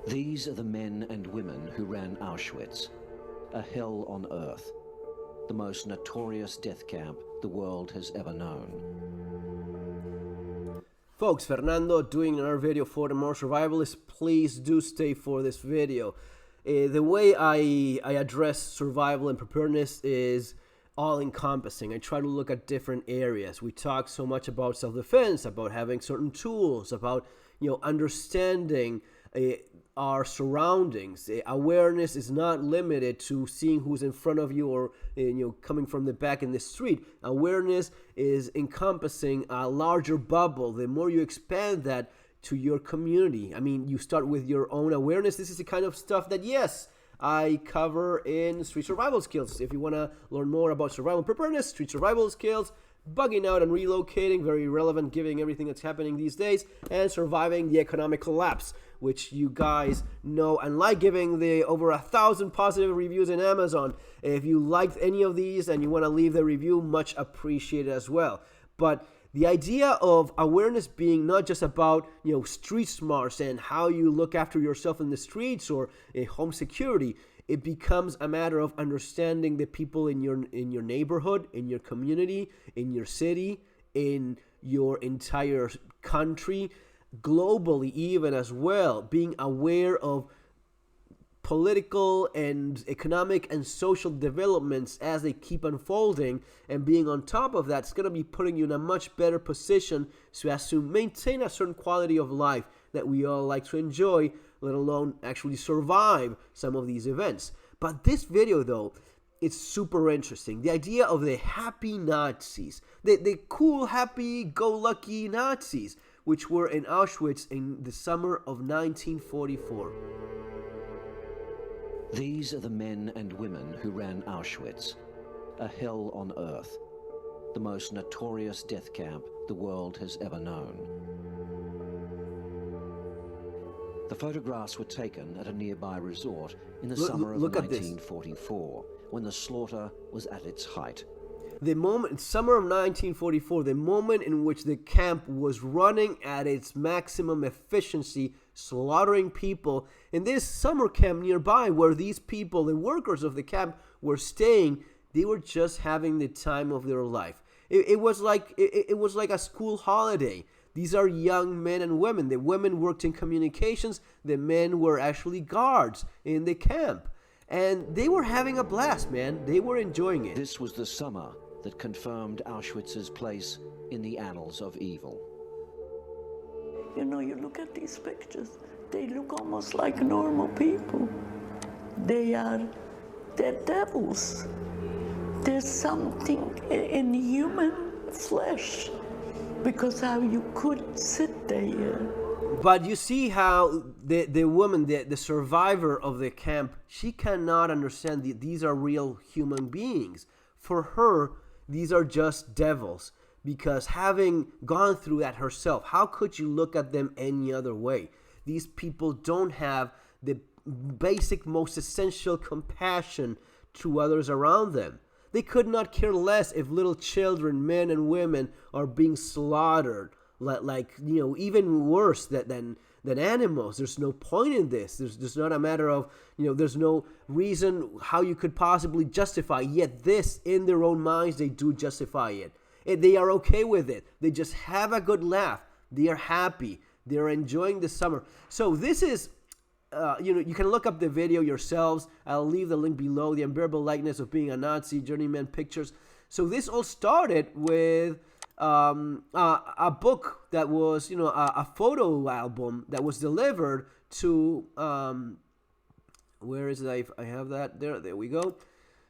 These are the men and women who ran Auschwitz, a hell on earth, the most notorious death camp the world has ever known. Folks, Fernando doing another video for the more survivalists. Please do stay for this video. The way I address survival and preparedness is all-encompassing. I try to look at different areas. We talk so much about self-defense, about having certain tools, about understanding our surroundings. Awareness is not limited to seeing who's in front of you or coming from the back in the street. Awareness is encompassing a larger bubble. The more you expand that to your community, I mean, you start with your own awareness. This is the kind of stuff that, yes, I cover in Street Survival Skills. If you want to learn more about survival preparedness, Street Survival Skills, bugging out and relocating, very relevant given everything that's happening these days, and surviving the economic collapse, which you guys know and like, giving the over 1,000 positive reviews in Amazon. If you liked any of these and you want to leave the review, much appreciated as well. But the idea of awareness being not just about street smarts and how you look after yourself in the streets or home security, it becomes a matter of understanding the people in your neighborhood, in your community, in your city, in your entire country, globally even as well, being aware of political and economic and social developments as they keep unfolding, and being on top of that's going to be putting you in a much better position so as to maintain a certain quality of life that we all like to enjoy, let alone actually survive some of these events. But this video, though, it's super interesting. The idea of the happy Nazis, the cool, happy-go-lucky Nazis, which were in Auschwitz in the summer of 1944. These are the men and women who ran Auschwitz, a hell on earth, the most notorious death camp the world has ever known. The photographs were taken at a nearby resort in the summer of 1944, when the slaughter was at its height. The moment, summer of 1944, the moment in which the camp was running at its maximum efficiency, slaughtering people in this summer camp nearby where these people, the workers of the camp, were staying. They were just having the time of their life. It was like a school holiday. These are young men and women. The women worked in communications. The men were actually guards in the camp. And they were having a blast, man. They were enjoying it. This was the summer that confirmed Auschwitz's place in the annals of evil. You look at these pictures, they look almost like normal people. They're devils. There's something in human flesh, because how you could sit there. But you see how the woman, the survivor of the camp, she cannot understand these are real human beings. For her, these are just devils, because having gone through that herself, how could you look at them any other way? These people don't have the basic, most essential compassion to others around them. They could not care less if little children, men and women, are being slaughtered, even worse than animals. There's no point in this. There's not a matter of, there's no reason how you could possibly justify, yet this, in their own minds, they do justify it. They are okay with it. They just have a good laugh. They are happy. They're enjoying the summer. So this is, you can look up the video yourselves. I'll leave the link below. The Unbearable Likeness of Being a Nazi, Journeyman Pictures. So this all started with a book that was, a photo album that was delivered to, where is it? I have that there. There we go.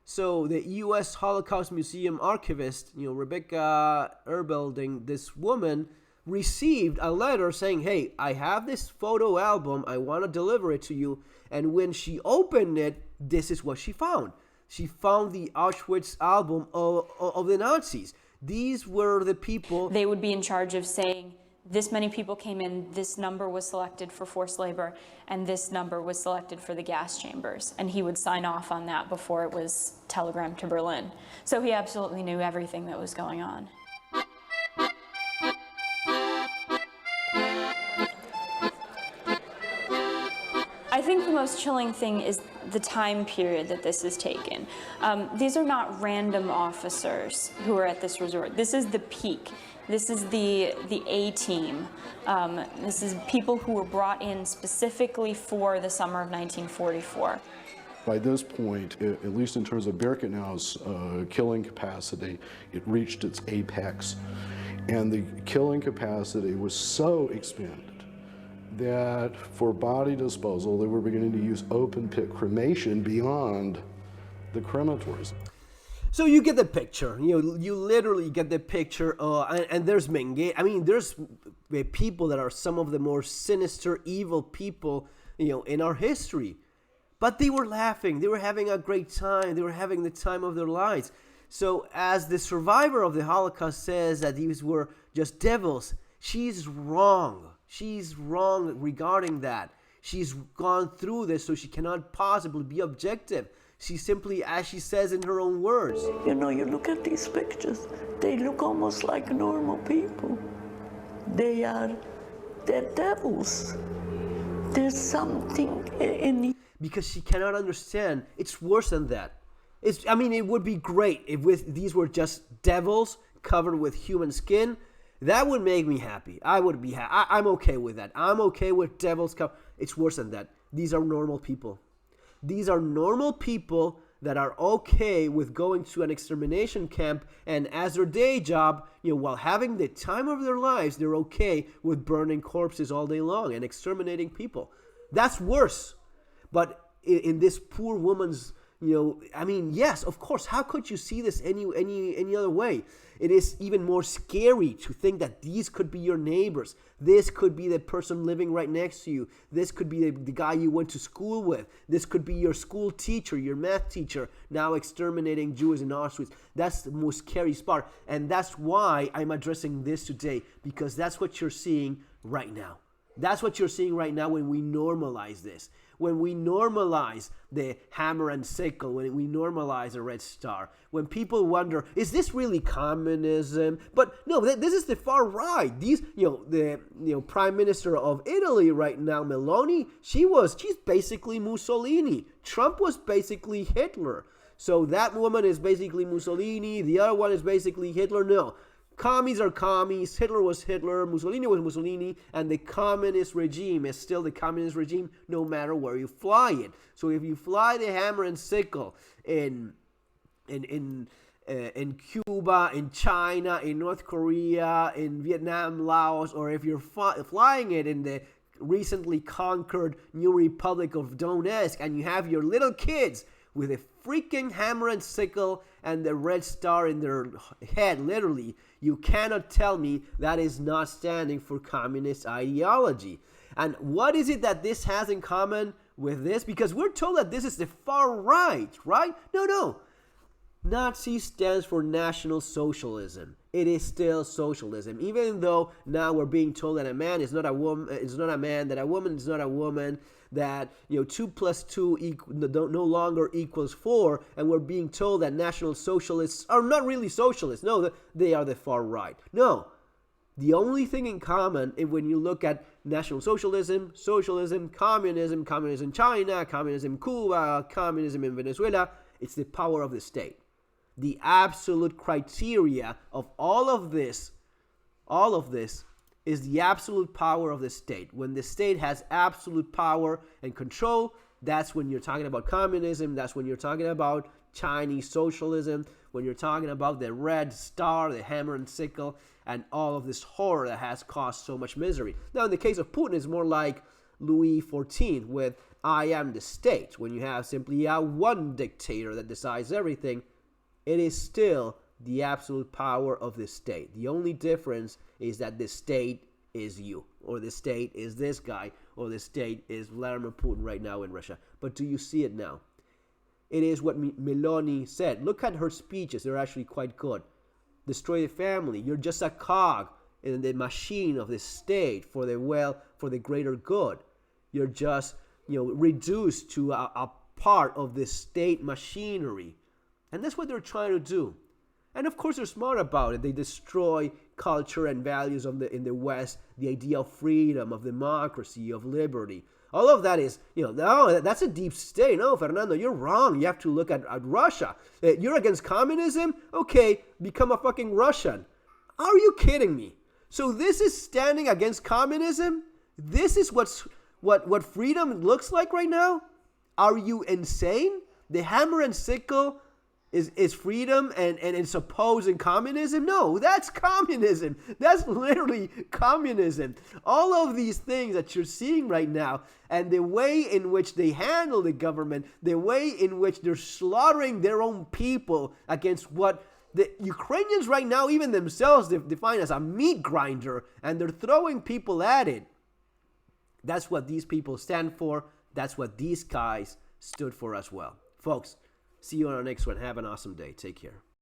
So the U.S. Holocaust Museum archivist, Rebecca Erbelding, this woman received a letter saying, hey, I have this photo album. I want to deliver it to you. And when she opened it, this is what she found. She found the Auschwitz album of the Nazis. These were the people. They would be in charge of saying, this many people came in, this number was selected for forced labor, and this number was selected for the gas chambers. And he would sign off on that before it was telegrammed to Berlin. So he absolutely knew everything that was going on. I think the most chilling thing is the time period that this is taken. These are not random officers who are at this resort. This is the peak. This is the A-team. This is people who were brought in specifically for the summer of 1944. By this point, at least in terms of Birkenau's killing capacity, it reached its apex. And the killing capacity was so expanded that for body disposal, they were beginning to use open pit cremation beyond the crematories. So you get the picture. You literally get the picture. And there's Menge. I mean, there's people that are some of the more sinister, evil people, in our history. But they were laughing. They were having a great time. They were having the time of their lives. So as the survivor of the Holocaust says that these were just devils, she's wrong. She's wrong regarding that. She's gone through this, so she cannot possibly be objective. She simply, as she says in her own words. You look at these pictures, they look almost like normal people. They're devils. There's something in... Because she cannot understand. It's worse than that. It would be great if these were just devils covered with human skin. That would make me happy. I would be happy. I'm okay with that. I'm okay with devils covered. It's worse than that. These are normal people. These are normal people that are okay with going to an extermination camp, and as their day job, while having the time of their lives, they're okay with burning corpses all day long and exterminating people. That's worse. But in this poor woman's, yes, of course, how could you see this any other way? It is even more scary to think that these could be your neighbors. This could be the person living right next to you. This could be the guy you went to school with. This could be your school teacher, your math teacher, now exterminating Jews in Auschwitz. That's the most scary part. And that's why I'm addressing this today, because that's what you're seeing right now. That's what you're seeing right now when we normalize this. When we normalize the hammer and sickle, when we normalize a red star, when people wonder, is this really communism? But no, this is the far right. These, the Prime Minister of Italy right now, Meloni, she's basically Mussolini. Trump was basically Hitler. So that woman is basically Mussolini. The other one is basically Hitler. No. Commies are commies. Hitler was Hitler. Mussolini was Mussolini. And the communist regime is still the communist regime no matter where you fly it. So if you fly the hammer and sickle in Cuba, in China, in North Korea, in Vietnam, Laos, or if you're flying it in the recently conquered New Republic of Donetsk, and you have your little kids with a freaking hammer and sickle and the red star in their head, literally, you cannot tell me that is not standing for communist ideology. And what is it that this has in common with this? Because we're told that this is the far right, right? No. Nazi stands for National Socialism. It is still socialism, even though now we're being told that a man is not a woman, is not a man, that a woman is not a woman, that 2 + 2 no longer equals 4, and we're being told that National Socialists are not really socialists. No, they are the far right. No, the only thing in common, when you look at National Socialism, communism, communism China, communism Cuba, communism in Venezuela, it's the power of the state. The absolute criteria of all of this is the absolute power of the state. When the state has absolute power and control, that's when you're talking about communism, that's when you're talking about Chinese socialism, when you're talking about the red star, the hammer and sickle, and all of this horror that has caused so much misery. Now, in the case of Putin, it's more like Louis XIV with I am the state. When you have simply one dictator that decides everything, it is still the absolute power of the state. The only difference is that the state is you, or the state is this guy, or the state is Vladimir Putin right now in Russia. But do you see it now? It is what Meloni said. Look at her speeches. They're actually quite good. Destroy the family. You're just a cog in the machine of the state for the greater good. You're just, reduced to a part of the state machinery. And that's what they're trying to do. And of course, they're smart about it. They destroy culture and values in the West, the idea of freedom, of democracy, of liberty, All of that is, no, that's a deep state. No, Fernando, you're wrong. You have to look at Russia. You're against communism? Okay, become a fucking Russian. Are you kidding me? So this is standing against communism? This is what freedom looks like right now? Are you insane? The hammer and sickle is freedom and it's opposing communism? No, that's communism. That's literally communism. All of these things that you're seeing right now and the way in which they handle the government, the way in which they're slaughtering their own people against what the Ukrainians right now, even themselves, define as a meat grinder, and they're throwing people at it. That's what these people stand for. That's what these guys stood for as well. Folks, see you on our next one. Have an awesome day. Take care.